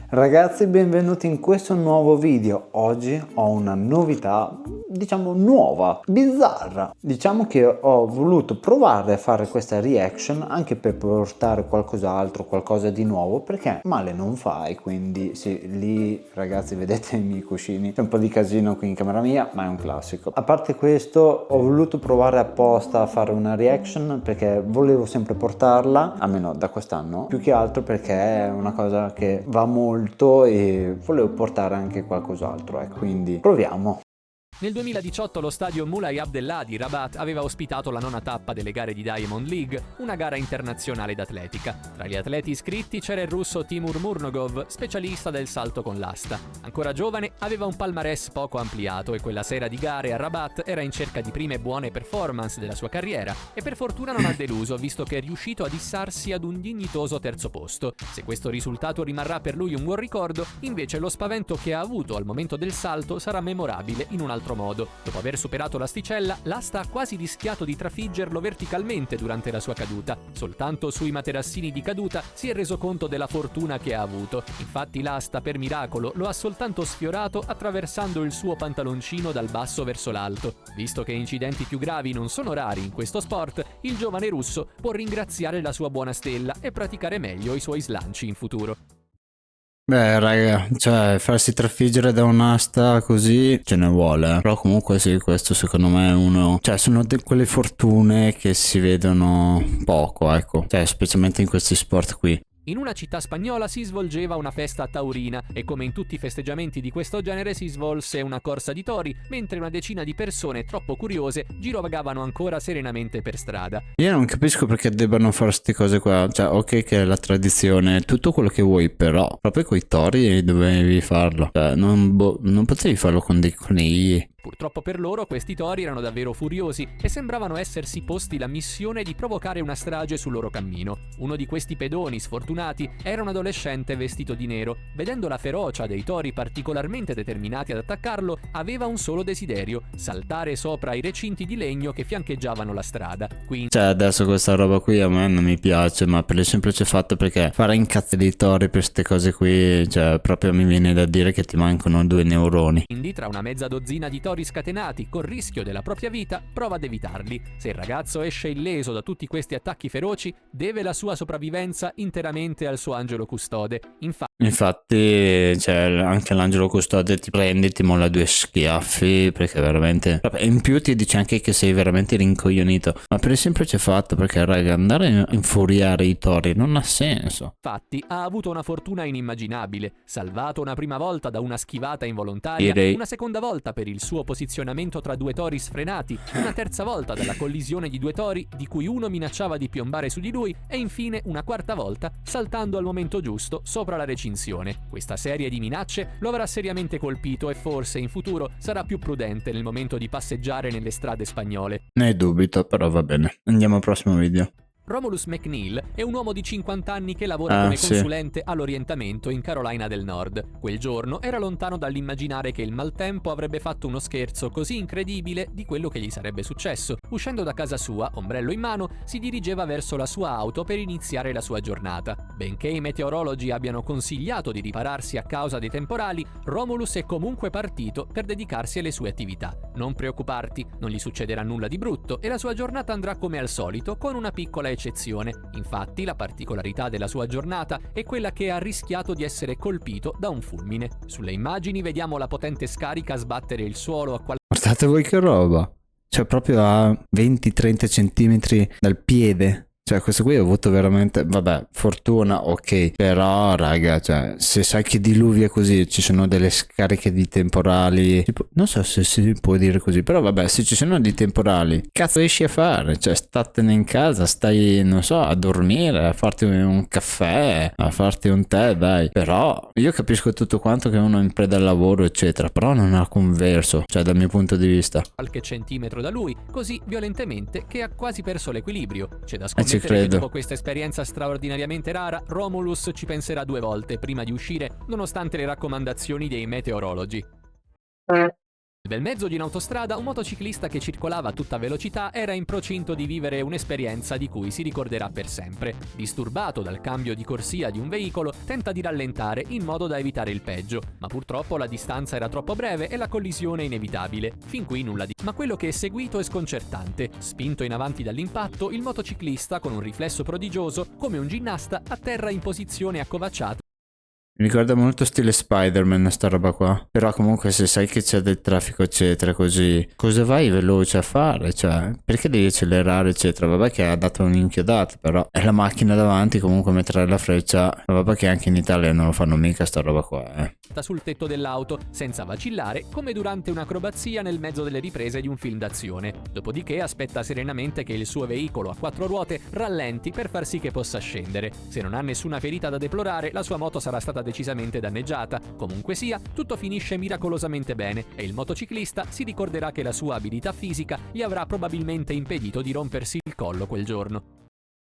Ragazzi, benvenuti in questo nuovo video. Oggi ho una novità, diciamo nuova, bizzarra. Diciamo che ho voluto provare a fare questa reaction anche per portare qualcos'altro, qualcosa di nuovo, perché male non fai. Quindi sì, lì ragazzi vedete i miei cuscini, c'è un po' di casino qui in camera mia, ma è un classico. A parte questo, ho voluto provare apposta a fare una reaction perché volevo sempre portarla, almeno da quest'anno, più che altro perché è una cosa che va molto e volevo portare anche qualcos'altro, quindi proviamo. Nel 2018 lo stadio Mulay Abdellah di Rabat aveva ospitato la nona tappa delle gare di Diamond League, una gara internazionale d'atletica. Tra gli atleti iscritti c'era il russo Timur Murnogov, specialista del salto con l'asta. Ancora giovane, aveva un palmarès poco ampliato e quella sera di gare a Rabat era in cerca di prime buone performance della sua carriera e per fortuna non ha deluso, visto che è riuscito ad issarsi ad un dignitoso terzo posto. Se questo risultato rimarrà per lui un buon ricordo, invece lo spavento che ha avuto al momento del salto sarà memorabile in un altro modo. Dopo aver superato l'asticella, l'asta ha quasi rischiato di trafiggerlo verticalmente durante la sua caduta. Soltanto sui materassini di caduta si è reso conto della fortuna che ha avuto. Infatti l'asta, per miracolo, lo ha soltanto sfiorato attraversando il suo pantaloncino dal basso verso l'alto. Visto che incidenti più gravi non sono rari in questo sport, il giovane russo può ringraziare la sua buona stella e praticare meglio i suoi slanci in futuro. Beh raga, cioè farsi trafiggere da un'asta così ce ne vuole, però comunque sì, questo secondo me è uno, cioè sono quelle fortune che si vedono poco, ecco, cioè specialmente in questi sport qui. In una città spagnola si svolgeva una festa taurina e come in tutti i festeggiamenti di questo genere si svolse una corsa di tori, mentre una decina di persone troppo curiose girovagavano ancora serenamente per strada. Io non capisco perché debbano fare queste cose qua, cioè ok che è la tradizione, tutto quello che vuoi, però proprio coi tori dovevi farlo, cioè non potevi farlo con dei conigli. Purtroppo per loro questi tori erano davvero furiosi e sembravano essersi posti la missione di provocare una strage sul loro cammino. Uno di questi pedoni sfortunati era un adolescente vestito di nero. Vedendo la ferocia dei tori particolarmente determinati ad attaccarlo, aveva un solo desiderio: saltare sopra i recinti di legno che fiancheggiavano la strada. Quindi Cioè adesso questa roba qui a me non mi piace, ma per il semplice fatto perché fare incazzare dei tori per queste cose qui, cioè proprio mi viene da dire che ti mancano 2 neuroni. tra una mezza dozzina di tori scatenati col rischio della propria vita, prova ad evitarli. Se il ragazzo esce illeso da tutti questi attacchi feroci, deve la sua sopravvivenza interamente al suo angelo custode. Infatti, cioè, anche l'angelo custode ti prende, ti molla 2 schiaffi, perché veramente... E in più ti dice anche che sei veramente rincoglionito, ma per il semplice fatto perché, raga, andare a infuriare i tori non ha senso. Infatti, ha avuto una fortuna inimmaginabile, salvato una prima volta da una schivata involontaria, una seconda volta per il suo posizionamento tra 2 tori sfrenati, una terza volta dalla collisione di 2 tori di cui uno minacciava di piombare su di lui e infine una quarta volta saltando al momento giusto sopra la recinzione. Questa serie di minacce lo avrà seriamente colpito e forse in futuro sarà più prudente nel momento di passeggiare nelle strade spagnole. Ne dubito, però va bene. Andiamo al prossimo video. Romulus McNeil è un uomo di 50 anni che lavora come consulente all'orientamento in Carolina del Nord. Quel giorno era lontano dall'immaginare che il maltempo avrebbe fatto uno scherzo così incredibile di quello che gli sarebbe successo. Uscendo da casa sua, ombrello in mano, si dirigeva verso la sua auto per iniziare la sua giornata. Benché i meteorologi abbiano consigliato di ripararsi a causa dei temporali, Romulus è comunque partito per dedicarsi alle sue attività. Non preoccuparti, non gli succederà nulla di brutto e la sua giornata andrà come al solito, con una piccola eccezione. Infatti, la particolarità della sua giornata è quella che ha rischiato di essere colpito da un fulmine. Sulle immagini vediamo la potente scarica sbattere il suolo a Guardate voi che roba! Cioè proprio a 20-30 centimetri dal piede. Cioè questo qui ho avuto veramente, vabbè, fortuna, ok, però raga, cioè se sai che diluvia così, ci sono delle scariche di temporali, tipo, non so se si può dire così, però vabbè, se ci sono dei temporali, cazzo riesci a fare? Cioè statene in casa, stai, non so, a dormire, a farti un caffè, a farti un tè, dai. Però io capisco tutto quanto che uno è in preda al lavoro, eccetera, però non ha converso, cioè dal mio punto di vista. Qualche centimetro da lui, così violentemente che ha quasi perso l'equilibrio. C'è da scommettere che dopo questa esperienza straordinariamente rara, Romulus ci penserà 2 volte prima di uscire, nonostante le raccomandazioni dei meteorologi. Nel mezzo di un'autostrada, un motociclista che circolava a tutta velocità era in procinto di vivere un'esperienza di cui si ricorderà per sempre. Disturbato dal cambio di corsia di un veicolo, tenta di rallentare in modo da evitare il peggio, ma purtroppo la distanza era troppo breve e la collisione inevitabile. Fin qui nulla di... Ma quello che è seguito è sconcertante. Spinto in avanti dall'impatto, il motociclista, con un riflesso prodigioso, come un ginnasta, atterra in posizione accovacciata. Mi ricorda molto stile Spider-Man sta roba qua. Però comunque se sai che c'è del traffico eccetera così, cosa vai veloce a fare? Cioè, perché devi accelerare eccetera? Vabbè che ha dato un'inchiodata, però è la macchina davanti comunque mettere la freccia. Vabbè che anche in Italia non lo fanno mica sta roba qua, sul tetto dell'auto, senza vacillare, come durante un'acrobazia nel mezzo delle riprese di un film d'azione. Dopodiché aspetta serenamente che il suo veicolo a 4 ruote rallenti per far sì che possa scendere. Se non ha nessuna ferita da deplorare, la sua moto sarà stata decisamente danneggiata. Comunque sia, tutto finisce miracolosamente bene e il motociclista si ricorderà che la sua abilità fisica gli avrà probabilmente impedito di rompersi il collo quel giorno.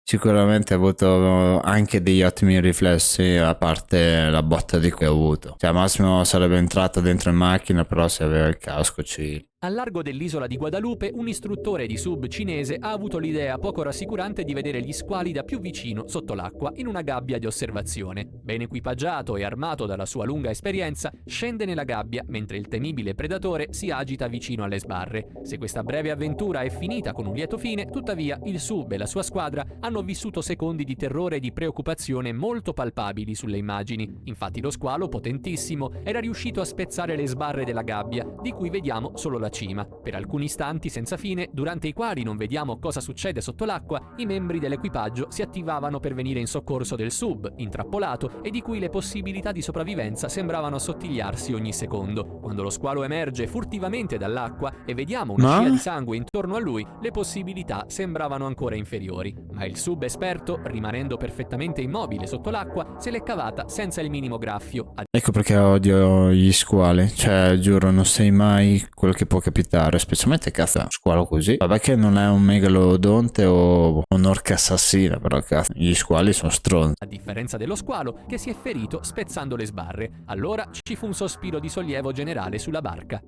Sicuramente ha avuto anche degli ottimi riflessi, a parte la botta di cui ha avuto. Cioè al massimo sarebbe entrato dentro in macchina, però se aveva il casco ci... Al largo dell'isola di Guadalupe, un istruttore di sub cinese ha avuto l'idea poco rassicurante di vedere gli squali da più vicino sotto l'acqua in una gabbia di osservazione. Ben equipaggiato e armato dalla sua lunga esperienza, scende nella gabbia mentre il temibile predatore si agita vicino alle sbarre. Se questa breve avventura è finita con un lieto fine, tuttavia il sub e la sua squadra hanno vissuto secondi di terrore e di preoccupazione molto palpabili sulle immagini. Infatti lo squalo, potentissimo, era riuscito a spezzare le sbarre della gabbia, di cui vediamo solo la cima. Per alcuni istanti senza fine, durante i quali non vediamo cosa succede sotto l'acqua, i membri dell'equipaggio si attivavano per venire in soccorso del sub, intrappolato e di cui le possibilità di sopravvivenza sembravano assottigliarsi ogni secondo. Quando lo squalo emerge furtivamente dall'acqua e vediamo una scia di sangue intorno a lui, le possibilità sembravano ancora inferiori. Ma il sub esperto, rimanendo perfettamente immobile sotto l'acqua, se l'è cavata senza il minimo graffio. Ecco perché odio gli squali, cioè giuro non sai mai quello che può capitare, specialmente cazzo un squalo così. Vabbè che non è un megalodonte o un'orca assassina, però cazzo gli squali sono stronzi. A differenza dello squalo che si è ferito spezzando le sbarre. Allora ci fu un sospiro di sollievo generale sulla barca.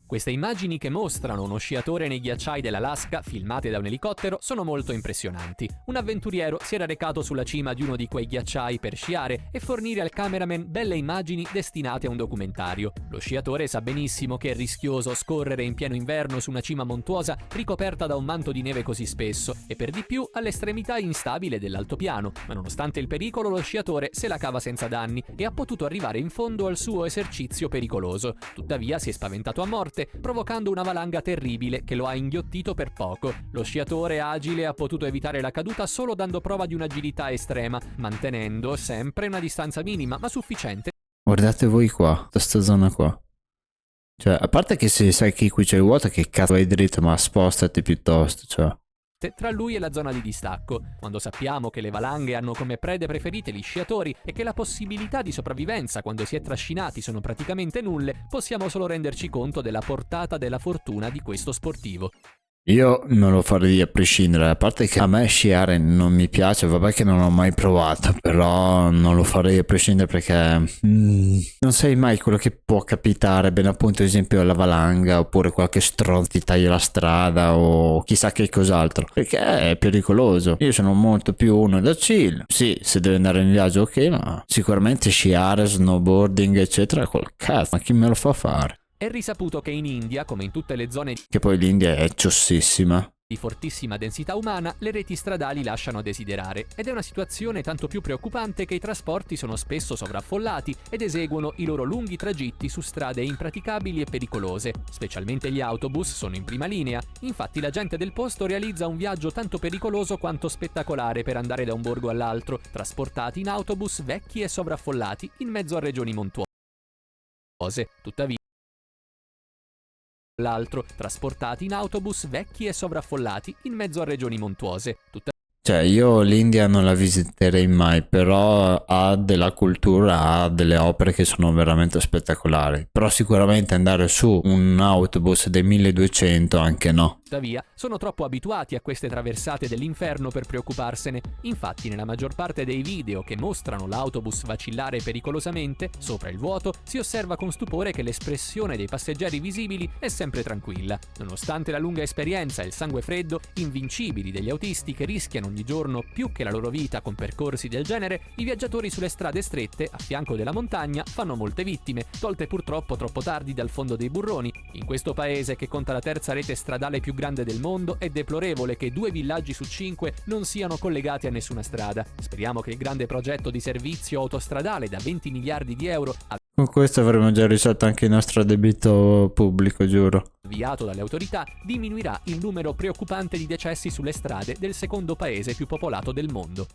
Queste immagini che mostrano uno sciatore nei ghiacciai dell'Alaska, filmate da un elicottero, sono molto impressionanti. Un avventuriero si era recato sulla cima di uno di quei ghiacciai per sciare e fornire al cameraman belle immagini destinate a un documentario. Lo sciatore sa benissimo che è rischioso scorrere in pieno inverno su una cima montuosa ricoperta da un manto di neve così spesso e per di più all'estremità instabile dell'altopiano, ma nonostante il pericolo lo sciatore se la cava senza danni e ha potuto arrivare in fondo al suo esercizio pericoloso. Tuttavia si è spaventato a morte, provocando una valanga terribile che lo ha inghiottito per poco. Lo sciatore agile ha potuto evitare la caduta solo dando prova di un'agilità estrema, mantenendo sempre una distanza minima ma sufficiente. Guardate voi qua, da sta zona qua. Cioè, a parte che se sai che qui c'è il vuoto, che cazzo vai dritto, ma spostati piuttosto, cioè. Tra lui e la zona di distacco. Quando sappiamo che le valanghe hanno come prede preferite gli sciatori e che la possibilità di sopravvivenza quando si è trascinati sono praticamente nulle, possiamo solo renderci conto della portata della fortuna di questo sportivo. Io non lo farei a prescindere, a parte che a me sciare non mi piace, vabbè che non ho mai provato, però non lo farei a prescindere perché non sai mai quello che può capitare, bene appunto ad esempio la valanga oppure qualche stronzo ti taglia la strada o chissà che cos'altro, perché è pericoloso. Io sono molto più uno da chill, sì, se deve andare in viaggio ok, ma sicuramente sciare, snowboarding eccetera, col cazzo, ma chi me lo fa fare? È risaputo che in India, come in tutte le zone Che poi l'India è ciossissima, di fortissima densità umana, le reti stradali lasciano a desiderare ed è una situazione tanto più preoccupante che i trasporti sono spesso sovraffollati ed eseguono i loro lunghi tragitti su strade impraticabili e pericolose. Specialmente gli autobus sono in prima linea, infatti la gente del posto realizza un viaggio tanto pericoloso quanto spettacolare per andare da un borgo all'altro, trasportati in autobus vecchi e sovraffollati in mezzo a regioni montuose. Tuttavia trasportati in autobus vecchi e sovraffollati in mezzo a regioni montuose. Cioè io l'India non la visiterei mai, però ha della cultura, ha delle opere che sono veramente spettacolari, però sicuramente andare su un autobus dei 1200 anche no. Tuttavia sono troppo abituati a queste traversate dell'inferno per preoccuparsene. Infatti, nella maggior parte dei video che mostrano l'autobus vacillare pericolosamente sopra il vuoto, si osserva con stupore che l'espressione dei passeggeri visibili è sempre tranquilla. Nonostante la lunga esperienza e il sangue freddo, invincibili degli autisti che rischiano ogni giorno più che la loro vita con percorsi del genere, i viaggiatori sulle strade strette, a fianco della montagna, fanno molte vittime, tolte purtroppo troppo tardi dal fondo dei burroni. In questo paese, che conta la terza rete stradale più grande del mondo, è deplorevole che 2 villaggi su 5 non siano collegati a nessuna strada. Speriamo che il grande progetto di servizio autostradale da 20 miliardi di euro Con questo avremo già risolto anche il nostro debito pubblico, giuro. avviato dalle autorità diminuirà il numero preoccupante di decessi sulle strade del secondo paese più popolato del mondo.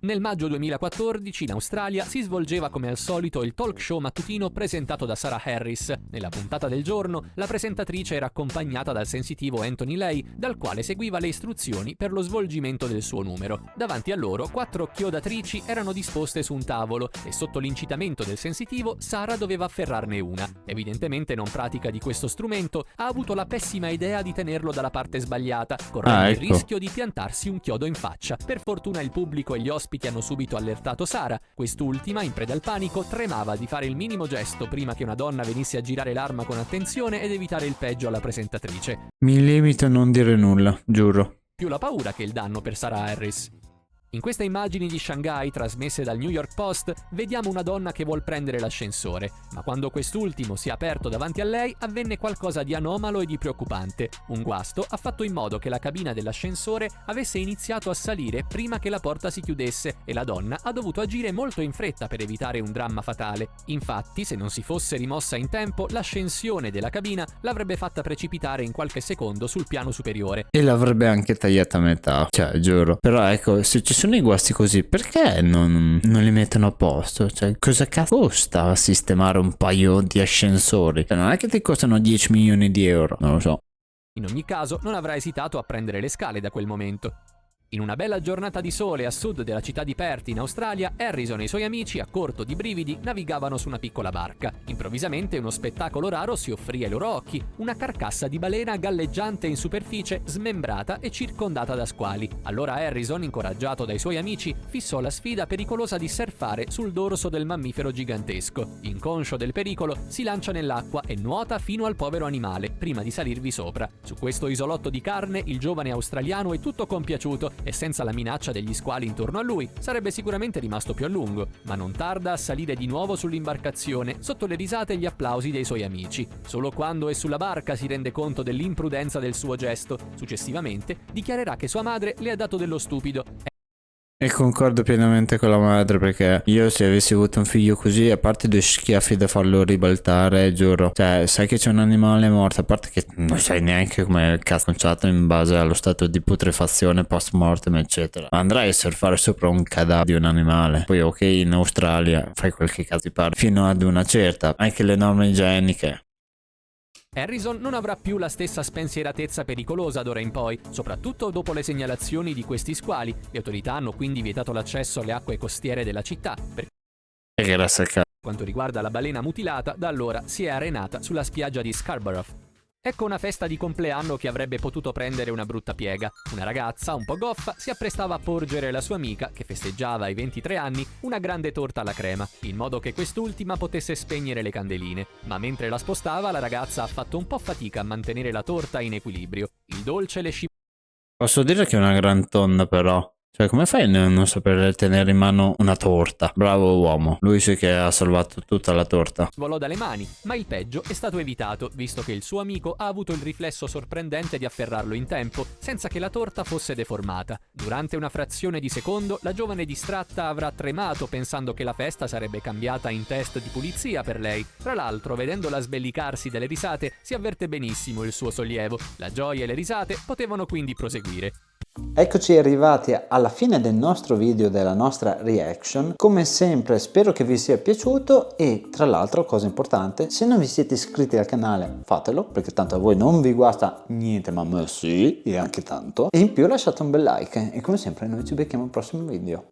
Nel maggio 2014 in Australia si svolgeva come al solito il talk show mattutino presentato da Sarah Harris. Nella puntata del giorno la presentatrice era accompagnata dal sensitivo Anthony Lay, dal quale seguiva le istruzioni per lo svolgimento del suo numero. Davanti a loro 4 chiodatrici erano disposte su un tavolo e sotto l'incitamento del sensitivo Sarah doveva afferrarne una. Evidentemente non pratica di questo strumento, ha avuto la pessima idea di tenerlo dalla parte sbagliata, correndo il rischio di piantarsi un chiodo in faccia. Per fortuna il pubblico e gli ospiti hanno subito allertato Sarah. Quest'ultima, in preda al panico, tremava di fare il minimo gesto prima che una donna venisse a girare l'arma con attenzione ed evitare il peggio alla presentatrice. Mi limito a non dire nulla, giuro. Più la paura che il danno per Sarah Harris. In queste immagini di Shanghai trasmesse dal New York Post vediamo una donna che vuol prendere l'ascensore, ma quando quest'ultimo si è aperto davanti a lei avvenne qualcosa di anomalo e di preoccupante. Un guasto ha fatto in modo che la cabina dell'ascensore avesse iniziato a salire prima che la porta si chiudesse e la donna ha dovuto agire molto in fretta per evitare un dramma fatale. Infatti, se non si fosse rimossa in tempo, l'ascensione della cabina l'avrebbe fatta precipitare in qualche secondo sul piano superiore. E l'avrebbe anche tagliata a metà, cioè, giuro. Però ecco, se ci sono i guasti così, perché non li mettono a posto? Cioè, cosa cazzo costa sistemare un paio di ascensori? Cioè, non è che ti costano 10 milioni di euro, non lo so. In ogni caso, non avrà esitato a prendere le scale da quel momento. In una bella giornata di sole a sud della città di Perth, in Australia, Harrison e i suoi amici, a corto di brividi, navigavano su una piccola barca. Improvvisamente uno spettacolo raro si offrì ai loro occhi: una carcassa di balena galleggiante in superficie, smembrata e circondata da squali. Allora Harrison, incoraggiato dai suoi amici, fissò la sfida pericolosa di surfare sul dorso del mammifero gigantesco. Inconscio del pericolo, si lancia nell'acqua e nuota fino al povero animale, prima di salirvi sopra. Su questo isolotto di carne, il giovane australiano è tutto compiaciuto e senza la minaccia degli squali intorno a lui sarebbe sicuramente rimasto più a lungo, ma non tarda a salire di nuovo sull'imbarcazione sotto le risate e gli applausi dei suoi amici. Solo quando è sulla barca si rende conto dell'imprudenza del suo gesto. Successivamente dichiarerà che sua madre le ha dato dello stupido. E concordo pienamente con la madre, perché io, se avessi avuto un figlio così, a parte 2 schiaffi da farlo ribaltare, giuro, cioè, sai che c'è un animale morto, a parte che non sai neanche come è conciato in base allo stato di putrefazione post mortem, eccetera, ma andrai a surfare sopra un cadavere di un animale. Poi ok, in Australia fai quel che cazzo ti pare, fino ad una certa, anche le norme igieniche. Harrison non avrà più la stessa spensieratezza pericolosa d'ora in poi, soprattutto dopo le segnalazioni di questi squali. Le autorità hanno quindi vietato l'accesso alle acque costiere della città. Per quanto riguarda la balena mutilata, da allora si è arenata sulla spiaggia di Scarborough. Ecco una festa di compleanno che avrebbe potuto prendere una brutta piega. Una ragazza, un po' goffa, si apprestava a porgere alla sua amica, che festeggiava i 23 anni, una grande torta alla crema, in modo che quest'ultima potesse spegnere le candeline. Ma mentre la spostava, la ragazza ha fatto un po' fatica a mantenere la torta in equilibrio. Il dolce le Posso dire che è una gran tonda, però. Cioè, come fai a non sapere tenere in mano una torta? Bravo uomo, lui sì che ha salvato tutta la torta. volò dalle mani, ma il peggio è stato evitato, visto che il suo amico ha avuto il riflesso sorprendente di afferrarlo in tempo, senza che la torta fosse deformata. Durante una frazione di secondo, la giovane distratta avrà tremato pensando che la festa sarebbe cambiata in test di pulizia per lei. Tra l'altro, vedendola sbellicarsi dalle risate, si avverte benissimo il suo sollievo. La gioia e le risate potevano quindi proseguire. Eccoci arrivati alla fine del nostro video, della nostra reaction. Come sempre spero che vi sia piaciuto e, tra l'altro, cosa importante, se non vi siete iscritti al canale fatelo, perché tanto a voi non vi guasta niente, ma a me sì, e anche tanto. E in più lasciate un bel like e come sempre noi ci becchiamo al prossimo video.